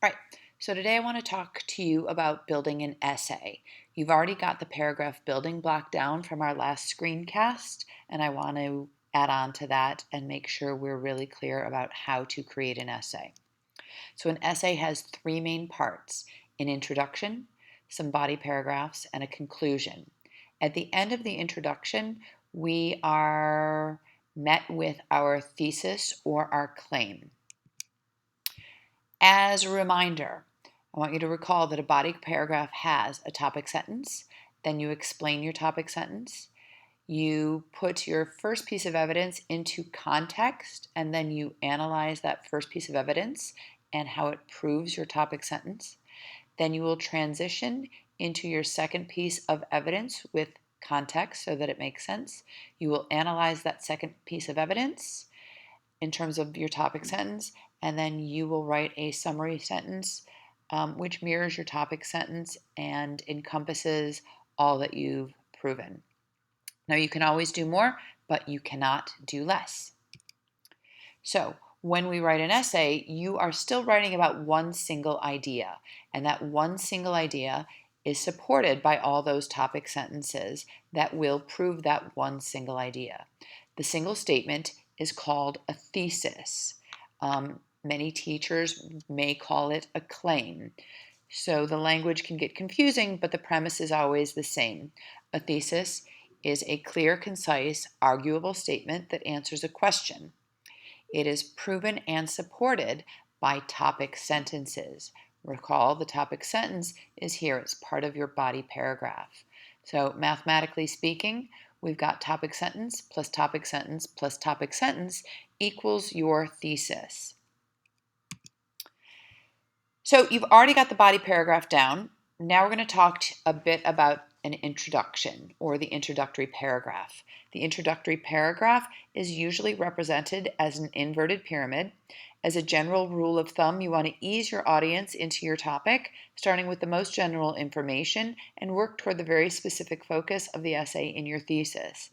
All right, so today I want to talk to you about building an essay. You've already got the paragraph building block down from our last screencast, and I want to add on to that and make sure we're really clear about how to create an essay. So, an essay has three main parts: an introduction, some body paragraphs, and a conclusion. At the end of the introduction, we are met with our thesis or our claim. As a reminder, I want you to recall that a body paragraph has a topic sentence, then you explain your topic sentence, you put your first piece of evidence into context, and then you analyze that first piece of evidence and how it proves your topic sentence. Then you will transition into your second piece of evidence with context so that it makes sense. You will analyze that second piece of evidence in terms of your topic sentence, and then you will write a summary sentence which mirrors your topic sentence and encompasses all that you've proven. Now, you can always do more, but you cannot do less. So, when we write an essay, you are still writing about one single idea, and that one single idea is supported by all those topic sentences that will prove that one single idea. The single statement is called a thesis. Many teachers may call it a claim. So the language can get confusing, but the premise is always the same. A thesis is a clear, concise, arguable statement that answers a question. It is proven and supported by topic sentences. Recall, the topic sentence is here as part of your body paragraph. So mathematically speaking, we've got topic sentence plus topic sentence plus topic sentence equals your thesis. So you've already got the body paragraph down. Now we're going to talk a bit about an introduction or the introductory paragraph. The introductory paragraph is usually represented as an inverted pyramid. As a general rule of thumb, you want to ease your audience into your topic, starting with the most general information and work toward the very specific focus of the essay in your thesis.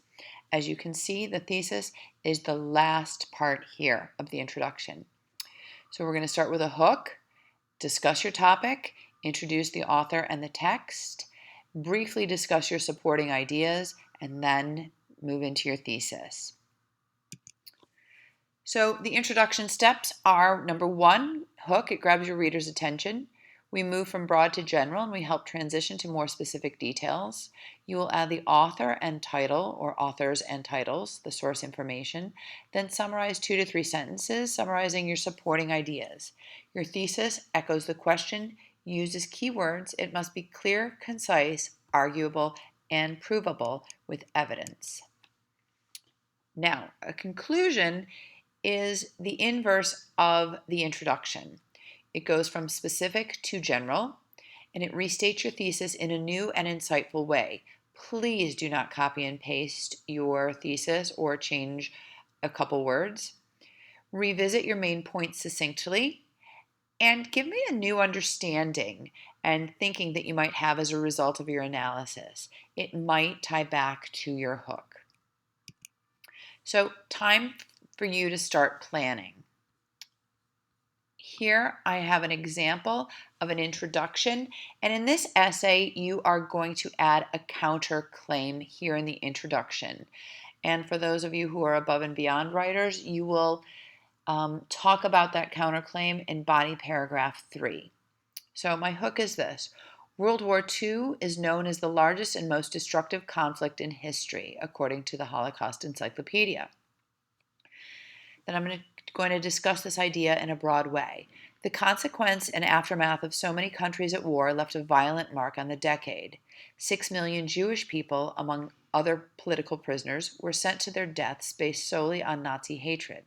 As you can see, the thesis is the last part here of the introduction. So we're going to start with a hook. Discuss your topic, introduce the author and the text, briefly discuss your supporting ideas, and then move into your thesis. So the introduction steps are: number one, hook. It grabs your reader's attention. We move from broad to general, and we help transition to more specific details. You will add the author and title, or authors and titles, the source information. Then summarize 2 to 3 sentences, summarizing your supporting ideas. Your thesis echoes the question, uses keywords. It must be clear, concise, arguable, and provable with evidence. Now, a conclusion is the inverse of the introduction. It goes from specific to general, and it restates your thesis in a new and insightful way. Please do not copy and paste your thesis or change a couple words. Revisit your main points succinctly, and give me a new understanding and thinking that you might have as a result of your analysis. It might tie back to your hook. So, time for you to start planning. Here I have an example of an introduction, and in this essay you are going to add a counterclaim here in the introduction. And for those of you who are above and beyond writers, you will talk about that counterclaim in body paragraph 3. So my hook is this: World War II is known as the largest and most destructive conflict in history, according to the Holocaust Encyclopedia. Then I'm going to discuss this idea in a broad way. The consequence and aftermath of so many countries at war left a violent mark on the decade. 6 million Jewish people, among other political prisoners, were sent to their deaths based solely on Nazi hatred.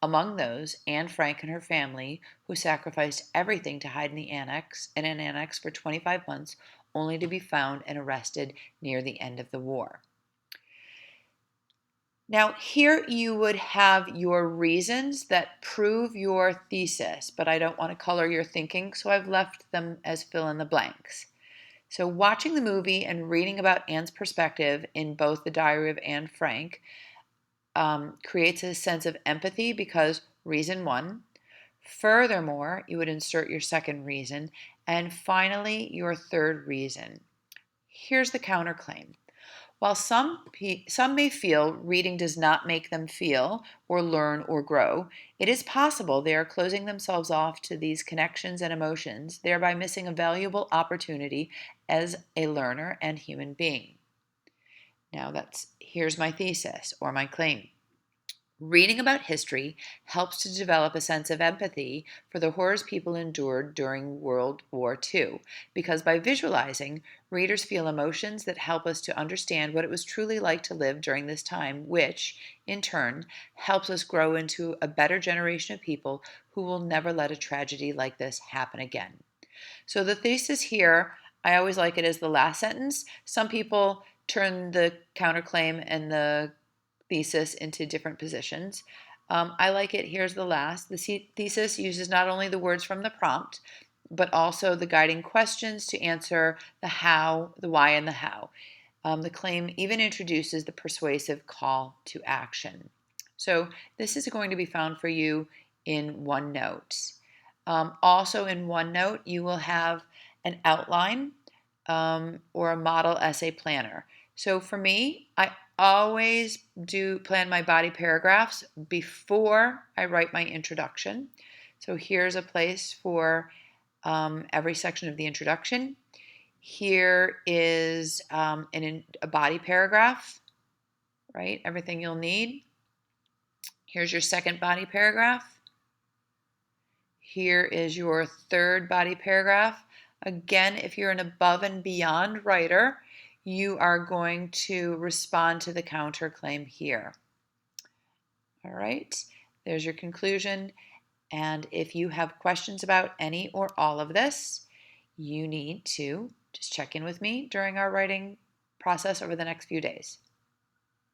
Among those, Anne Frank and her family, who sacrificed everything to hide in an annex for 25 months, only to be found and arrested near the end of the war. Now, here you would have your reasons that prove your thesis, but I don't want to color your thinking, so I've left them as fill in the blanks. So watching the movie and reading about Anne's perspective in both The Diary of Anne Frank creates a sense of empathy because, reason one, Furthermore, you would insert your second reason, and finally, your third reason. Here's the counterclaim. While some may feel reading does not make them feel or learn or grow, it is possible they are closing themselves off to these connections and emotions, thereby missing a valuable opportunity as a learner and human being. Now here's my thesis or my claim. Reading about history helps to develop a sense of empathy for the horrors people endured during World War II, because by visualizing, readers feel emotions that help us to understand what it was truly like to live during this time, which, in turn, helps us grow into a better generation of people who will never let a tragedy like this happen again. So the thesis here, I always like it as the last sentence. Some people turn the counterclaim and the thesis into different positions. I like it. Here's the last. The thesis uses not only the words from the prompt, but also the guiding questions to answer the how, the why, and the how. The claim even introduces the persuasive call to action. So this is going to be found for you in OneNote. Also in OneNote, you will have an outline or a model essay planner. So for me, I always do plan my body paragraphs before I write my introduction. So here's a place for every section of the introduction. Here is a body paragraph, right? Everything you'll need. Here's your second body paragraph. Here is your third body paragraph. Again, if you're an above and beyond writer, you are going to respond to the counterclaim here. All right, there's your conclusion. And if you have questions about any or all of this, you need to just check in with me during our writing process over the next few days.